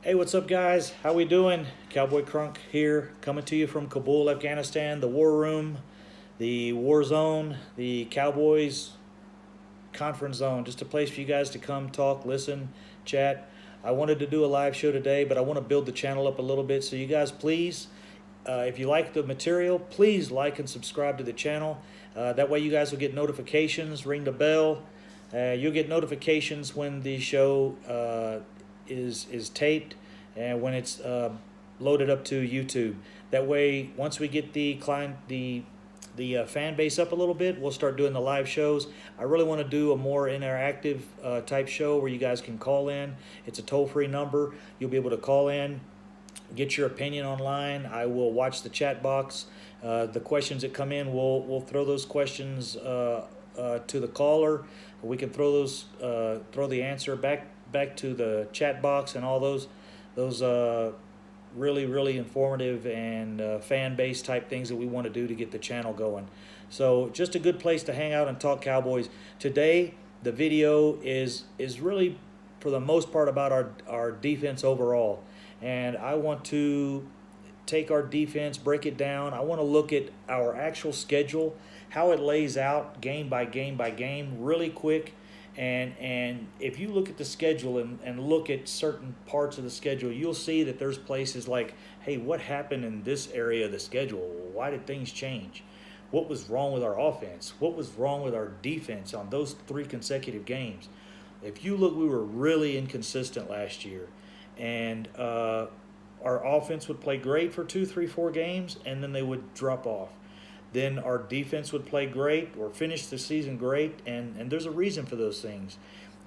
Hey, what's up, guys? How we doing? Cowboy Crunk here, coming to you from Kabul, Afghanistan, the war room, the war zone, the Cowboys conference zone. Just a place for you guys to come, talk, listen, chat. I wanted to do a live show today, but I want to build the channel up a little bit. So you guys, please, if you like the material, please like and subscribe to the channel. That way you guys will get notifications, ring the bell. You'll get notifications when the show is taped and when it's loaded up to YouTube. That way, once we get the fan base up a little bit, we'll start doing the live shows. I really want to do a more interactive type show where you guys can call in. It's a toll-free number. You'll be able to call in, get your opinion online. I will watch the chat box. The questions that come in, we'll throw those questions to the caller. We can throw the answer back to the chat box, and all those really informative and fan-based type things that we want to do to get the channel going. So just a good place to hang out and talk Cowboys. Today the video is really for the most part about our defense overall, and I want to take our defense, break it down. I want to look at our actual schedule, how it lays out game by game by game really quick. And if you look at the schedule and look at certain parts of the schedule, you'll see that there's places like, hey, what happened in this area of the schedule? Why did things change? What was wrong with our offense? What was wrong with our defense on those 3 consecutive games? If you look, we were really inconsistent last year. And our offense would play great for 2, 3, 4 games, and then they would drop off. Then our defense would play great or finish the season great, and there's a reason for those things.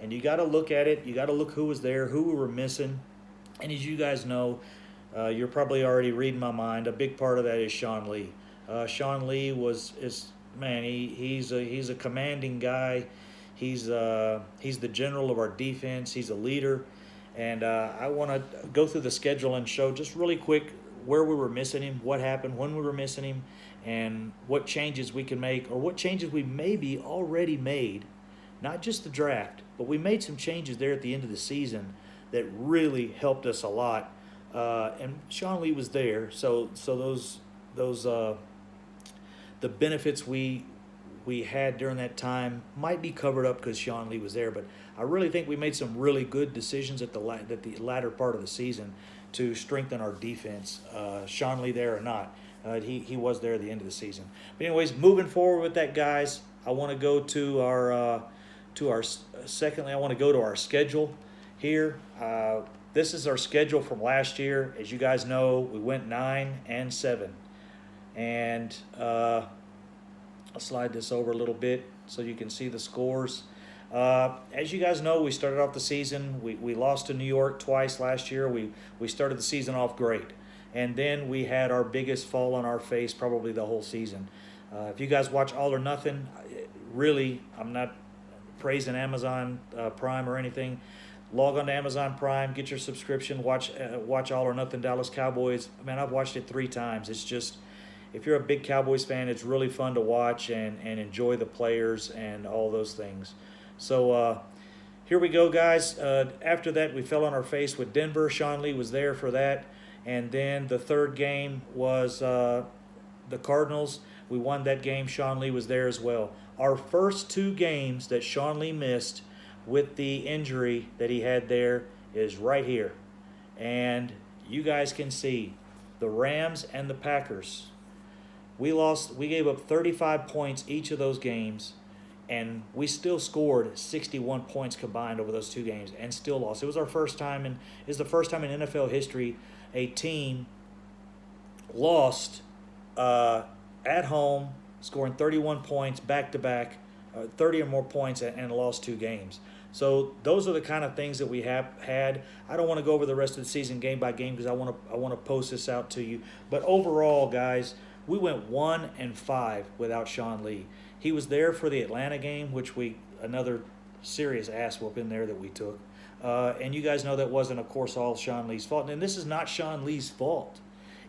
And you got to look at it. You got to look who was there, who we were missing. And as you guys know, you're probably already reading my mind. A big part of that is Sean Lee. Sean Lee he's a commanding guy. He's the general of our defense. He's a leader. And I want to go through the schedule and show just really quick where we were missing him, what happened when we were missing him, and what changes we can make, or what changes we maybe already made. Not just the draft, but we made some changes there at the end of the season that really helped us a lot. And Sean Lee was there, so those the benefits we had during that time might be covered up because Sean Lee was there. But I really think we made some really good decisions at the latter part of the season to strengthen our defense. Sean Lee there or not, he was there at the end of the season. But anyways, moving forward with that, guys, I want to go to our secondly, I want to go to our schedule here. This is our schedule from last year. As you guys know, we went 9-7, and I'll slide this over a little bit so you can see the scores. As you guys know, we started off the season. We lost to New York twice last year. We started the season off great, and then we had our biggest fall on our face probably the whole season. If you guys watch All or Nothing, really, I'm not praising Amazon Prime or anything. Log on to Amazon Prime, get your subscription, watch All or Nothing Dallas Cowboys. Man, I've watched it 3 times. It's just, if you're a big Cowboys fan, it's really fun to watch and enjoy the players and all those things. So here we go, guys. After that, we fell on our face with Denver. Sean Lee was there for that. And then the third game was the Cardinals. We won that game. Sean Lee was there as well. Our first 2 games that Sean Lee missed with the injury that he had there is right here. And you guys can see the Rams and the Packers. We gave up 35 points each of those games, and we still scored 61 points combined over those 2 games and still lost. It was the first time in NFL history a team lost at home, scoring 31 points back-to-back, 30 or more points, and lost 2 games. So those are the kind of things that we have had. I don't want to go over the rest of the season game by game because I want to post this out to you. But overall, guys, we went 1-5 without Sean Lee. He was there for the Atlanta game, which another serious ass whooping there that we took. And you guys know that wasn't, of course, all Sean Lee's fault. And this is not Sean Lee's fault.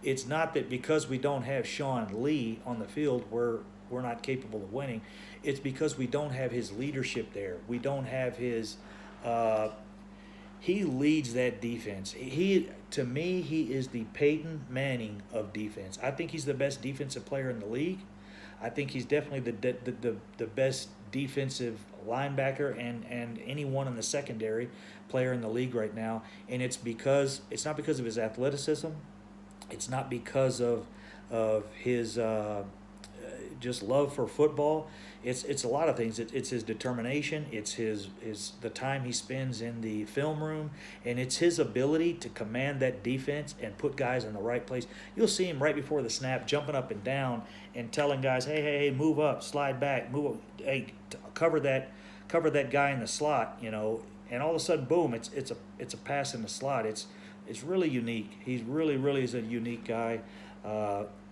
It's not that because we don't have Sean Lee on the field, we're not capable of winning. It's because we don't have his leadership there. We don't have his He leads that defense. To me, he is the Peyton Manning of defense. I think he's the best defensive player in the league. I think he's definitely the best defensive linebacker and anyone in the secondary player in the league right now. And it's not because of his athleticism. It's not because of his just love for football. It's a lot of things. It's his determination. It's the time he spends in the film room, and it's his ability to command that defense and put guys in the right place. You'll see him right before the snap, jumping up and down and telling guys, "Hey, move up, slide back, move up, hey, cover that guy in the slot," you know. And all of a sudden, boom! It's a pass in the slot. It's really unique. He's really is a unique guy.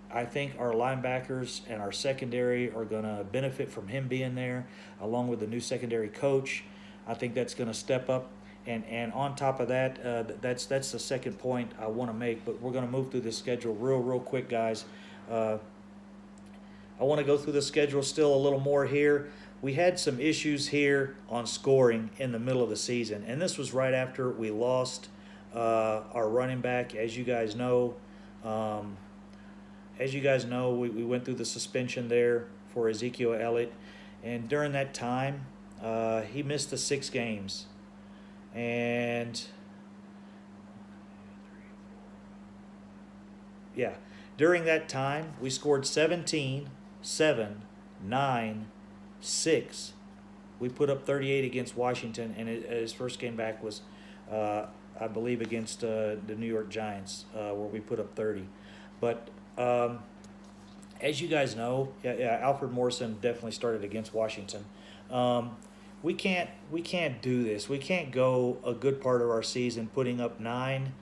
I think our linebackers and our secondary are going to benefit from him being there, along with the new secondary coach. I think that's going to step up. And on top of that, that's the second point I want to make. But we're going to move through the schedule real quick, guys. I want to go through the schedule still a little more here. We had some issues here on scoring in the middle of the season, and this was right after we lost our running back, as you guys know. We went through the suspension there for Ezekiel Elliott, and during that time, he missed the 6 games. And during that time, we scored 17, 7, 9, 6. We put up 38 against Washington, and his first game back was, I believe, against the New York Giants, where we put up 30. But as you guys know, Alfred Morrison definitely started against Washington. We can't do this. We can't go a good part of our season putting up 9,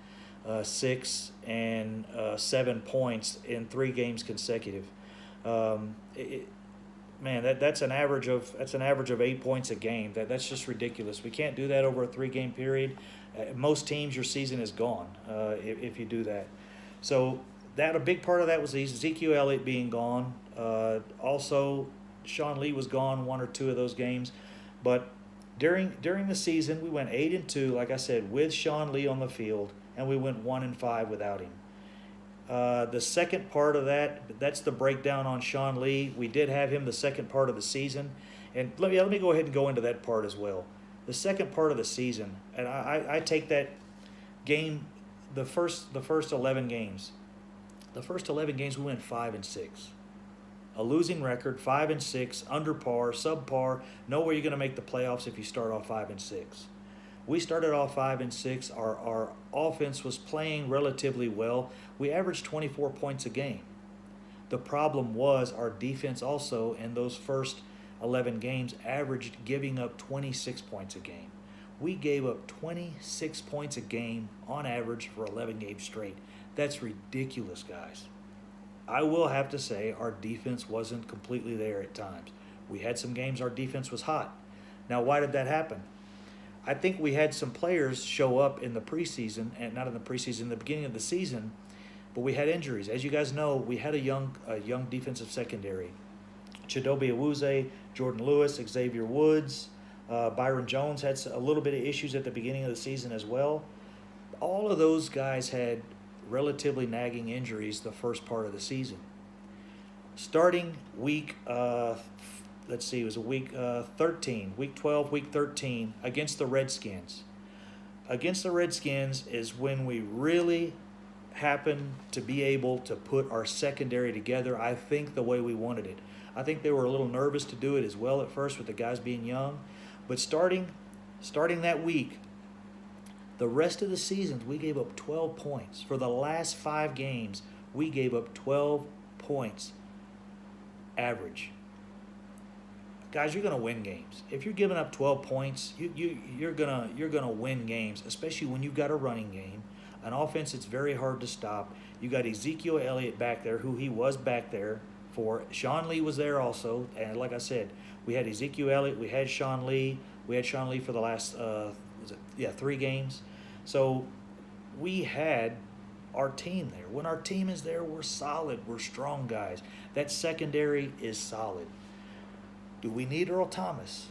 6, and 7 points in 3 games consecutive. That's an average of 8 points a game. That's just ridiculous. We can't do that over a 3-game period. Most teams, your season is gone if you do that. So a big part of that was Ezekiel Elliott being gone. Also, Sean Lee was gone 1 or 2 of those games. But during the season, we went 8-2, like I said, with Sean Lee on the field, and we went 1-5 without him. The second part of that's the breakdown on Sean Lee. We did have him the second part of the season, and let me go ahead and go into that part as well. The second part of the season, and I take that game, the first 11 games. The first 11 games, we went 5-6. A losing record, 5-6, under par, subpar. Nowhere you're going to make the playoffs if you start off 5-6. We started off 5-6. Our offense was playing relatively well. We averaged 24 points a game. The problem was our defense also in those first 11 games averaged giving up 26 points a game. We gave up 26 points a game on average for 11 games straight. That's ridiculous, guys. I will have to say our defense wasn't completely there at times. We had some games our defense was hot. Now, why did that happen? I think we had some players show up in the preseason, and not in the preseason, the beginning of the season, but we had injuries. As you guys know, we had a young defensive secondary. Chidobe Awuzie, Jordan Lewis, Xavier Woods, Byron Jones had a little bit of issues at the beginning of the season as well. All of those guys had relatively nagging injuries the first part of the season. Starting week, it was week 13, week 12, week 13, against the Redskins. Against the Redskins is when we really happened to be able to put our secondary together, I think, the way we wanted it. I think they were a little nervous to do it as well at first with the guys being young. But starting that week, the rest of the season, we gave up 12 points. For the last 5 games, we gave up 12 points average. Guys, you're going to win games. If you're giving up 12 points, you're gonna win games, especially when you've got a running game, an offense that's very hard to stop. You got Ezekiel Elliott back there, who he was back there for. Sean Lee was there also, and like I said, we had Ezekiel Elliott, we had Sean Lee. We had Sean Lee for the last 3 games. So we had our team there. When our team is there, we're solid. We're strong guys. That secondary is solid. Do we need Earl Thomas?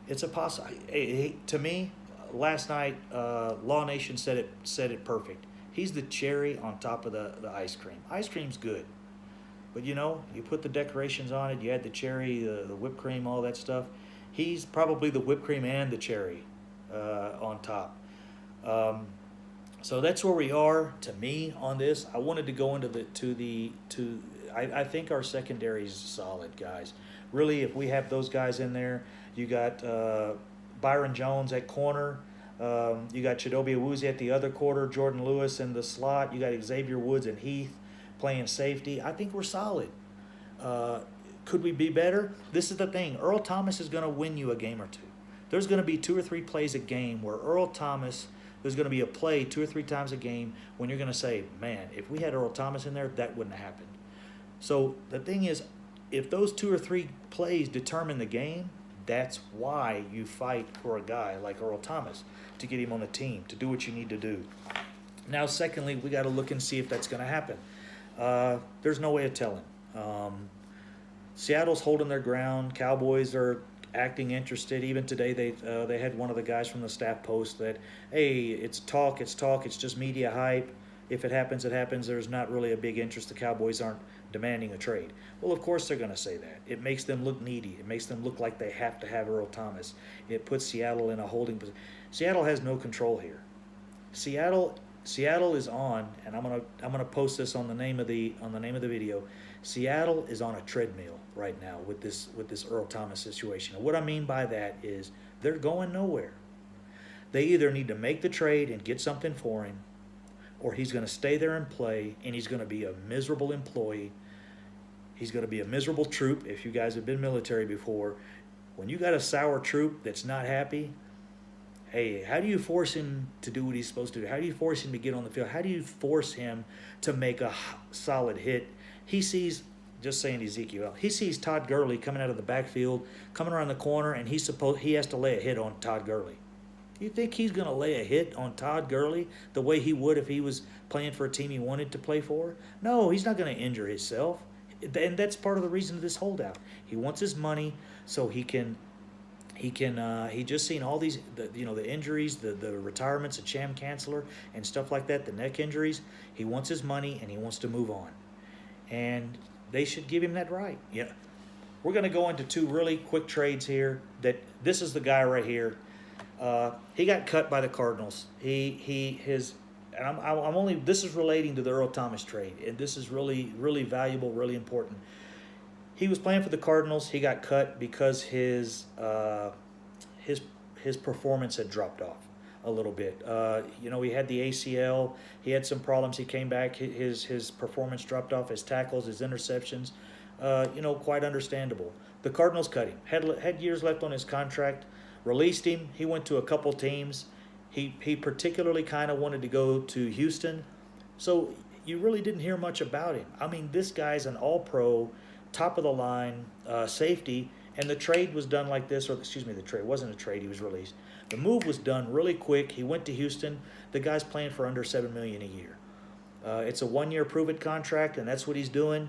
It's a to me, last night, Law Nation said it perfect. He's the cherry on top of the ice cream. Ice cream's good, but you know, you put the decorations on it, you add the cherry, the whipped cream, all that stuff. He's probably the whipped cream and the cherry on top. So that's where we are. To me, on this, I wanted to go into I think our secondary is solid, guys. Really, if we have those guys in there, you got Byron Jones at corner. You got Chidobe Awuzie at the other quarter, Jordan Lewis in the slot. You got Xavier Woods and Heath playing safety. I think we're solid. Could we be better? This is the thing. Earl Thomas is going to win you a game or two. There's going to be 2 or 3 plays a game where there's going to be a play 2 or 3 times a game when you're going to say, man, if we had Earl Thomas in there, that wouldn't have happened. So the thing is, if those 2 or 3 plays determine the game, that's why you fight for a guy like Earl Thomas, to get him on the team, to do what you need to do. Now, secondly, we got to look and see if that's going to happen. There's no way of telling. Seattle's holding their ground. Cowboys are acting interested. Even today, they had one of the guys from the staff post that, hey, it's talk, it's just media hype. If it happens, it happens. There's not really a big interest. The Cowboys aren't demanding a trade. Well, of course they're going to say that. It makes them look needy. It makes them look like they have to have Earl Thomas. It puts Seattle in a holding position. Seattle has no control here. Seattle is on, and I'm gonna post this on the name of the video. Seattle is on a treadmill right now with this Earl Thomas situation. And what I mean by that is they're going nowhere. They either need to make the trade and get something for him, or he's going to stay there and play, and he's going to be a miserable employee. He's going to be a miserable troop. If you guys have been military before, when you got a sour troop that's not happy, hey, how do you force him to do what he's supposed to do? How do you force him to get on the field? How do you force him to make a solid hit? He sees, just saying Ezekiel, he sees Todd Gurley coming out of the backfield, coming around the corner, and he has to lay a hit on Todd Gurley. You think he's going to lay a hit on Todd Gurley the way he would if he was playing for a team he wanted to play for? No, he's not going to injure himself. And that's part of the reason of this holdout. He wants his money so he just seen all these, the injuries, the retirements of Cham Chancellor and stuff like that, the neck injuries. He wants his money and he wants to move on. And they should give him that right. Yeah. We're going to go into 2 really quick trades here. This is the guy right here. He got cut by the Cardinals. This is relating to the Earl Thomas trade, and this is really, really valuable, really important. He was playing for the Cardinals. He got cut because his performance had dropped off a little bit. He had the ACL. He had some problems. He came back. His performance dropped off. His tackles, his interceptions. Quite understandable. The Cardinals cut him. Had years left on his contract. Released him. He went to a couple teams. He particularly kind of wanted to go to Houston. So you really didn't hear much about him. I mean, this guy's an all-pro, top-of-the-line safety, and the trade was done like this, the trade wasn't a trade, he was released. The move was done really quick. He went to Houston. The guy's playing for under $7 million a year. It's a 1-year prove-it contract, and that's what he's doing.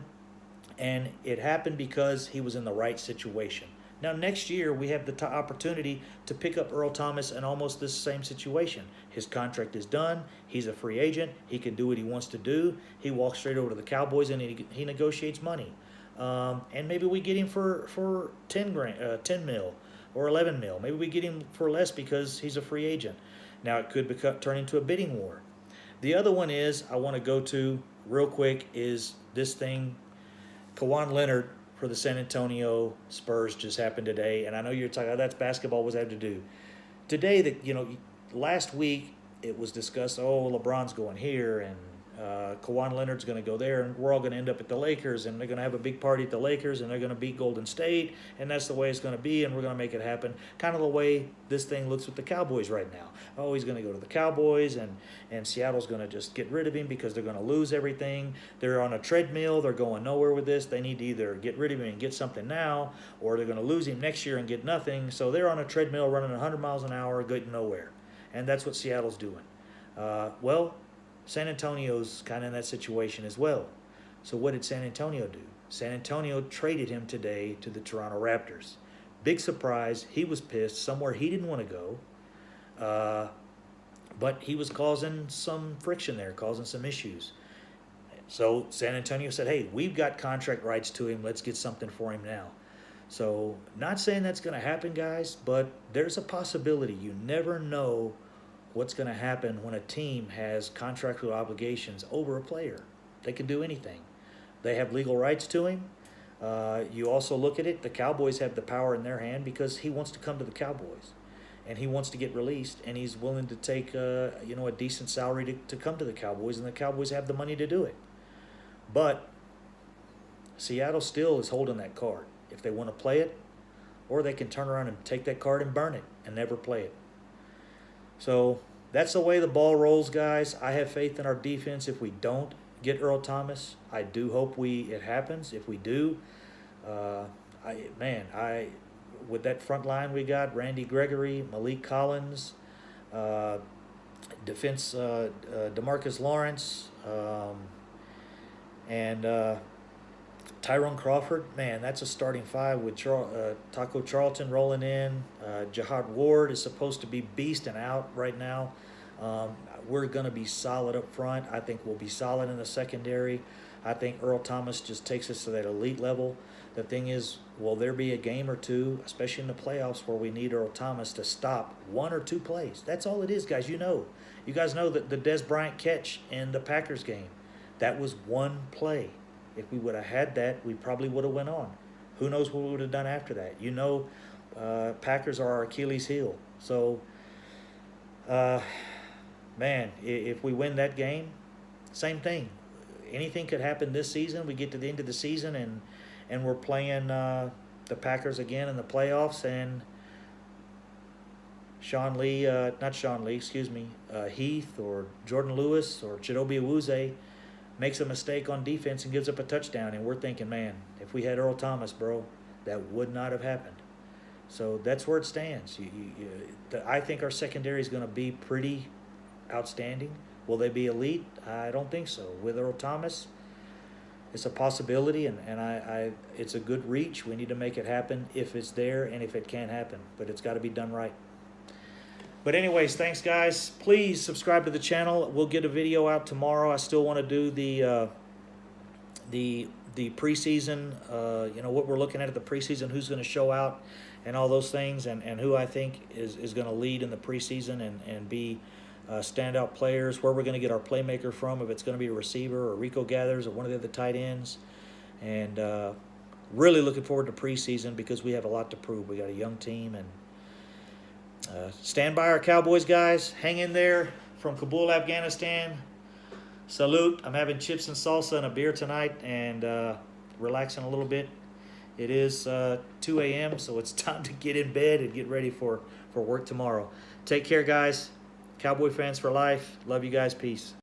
And it happened because he was in the right situation. Now, next year, we have the opportunity to pick up Earl Thomas in almost this same situation. His contract is done. He's a free agent. He can do what he wants to do. He walks straight over to the Cowboys and he negotiates money. And maybe we get him for 10 mil or 11 mil. Maybe we get him for less because he's a free agent. Now, it could turn into a bidding war. The other one is, I want to go to real quick, is this thing, Kawhi Leonard for the San Antonio Spurs just happened today, and I know you're talking, oh, that's basketball, what's that have to do? Today, last week it was discussed, LeBron's going here, and Kawhi Leonard's going to go there, and we're all going to end up at the Lakers, and they're going to have a big party at the Lakers, and they're going to beat Golden State, and that's the way it's going to be, and we're going to make it happen. Kind of the way this thing looks with the Cowboys right now. Oh, he's going to go to the Cowboys, and Seattle's going to just get rid of him because they're going to lose everything. They're on a treadmill. They're going nowhere with this. They need to either get rid of him and get something now, or they're going to lose him next year and get nothing. So they're on a treadmill running 100 miles an hour, getting nowhere. And that's what Seattle's doing. San Antonio's kind of in that situation as well. So what did San Antonio do? San Antonio traded him today to the Toronto Raptors. Big surprise. He was pissed somewhere he didn't want to go. But he was causing some friction there, causing some issues. So San Antonio said, hey, we've got contract rights to him. Let's get something for him now. So not saying that's going to happen, guys, but there's a possibility. You never know what's going to happen when a team has contractual obligations over a player. They can do anything. They have legal rights to him. You also look at it, the Cowboys have the power in their hand because he wants to come to the Cowboys. And he wants to get released, and he's willing to take a decent salary to come to the Cowboys, and the Cowboys have the money to do it. But Seattle still is holding that card if they want to play it, or they can turn around and take that card and burn it and never play it. So that's the way the ball rolls, guys. I have faith in our defense. If we don't get Earl Thomas, I do hope it happens. If we do, with that front line we got, Randy Gregory, Malik Collins, defense DeMarcus Lawrence, and Tyrone Crawford, man, that's a starting five with Taco Charlton rolling in. Jihad Ward is supposed to be beasting out right now. We're going to be solid up front. I think we'll be solid in the secondary. I think Earl Thomas just takes us to that elite level. The thing is, will there be a game or two, especially in the playoffs, where we need Earl Thomas to stop one or two plays? That's all it is, guys. You guys know that the Des Bryant catch in the Packers game, that was one play. If we would have had that, we probably would have went on. Who knows what we would have done after that? Packers are our Achilles heel. So, man, if we win that game, same thing. Anything could happen this season. We get to the end of the season and we're playing the Packers again in the playoffs, and Heath or Jordan Lewis or Chidobe Awuzie makes a mistake on defense and gives up a touchdown, and we're thinking, man, if we had Earl Thomas, bro, that would not have happened. So that's where it stands. I think our secondary is going to be pretty outstanding. Will they be elite? I don't think so. With Earl Thomas, it's a possibility, and it's a good reach. We need to make it happen if it's there and if it can happen, but it's got to be done right. But anyways, thanks, guys. Please subscribe to the channel. We'll get a video out tomorrow. I still want to do the preseason, what we're looking at the preseason, who's going to show out and all those things, and who I think is going to lead in the preseason and be standout players, where we're going to get our playmaker from, if it's going to be a receiver or Rico Gathers or one of the other tight ends. And really looking forward to preseason because we have a lot to prove. We got a young team, and stand by our Cowboys, guys. Hang in there from Kabul, Afghanistan. Salute. I'm having chips and salsa and a beer tonight and relaxing a little bit. It is 2 a.m., so it's time to get in bed and get ready for work tomorrow. Take care, guys. Cowboy fans for life. Love you guys. Peace.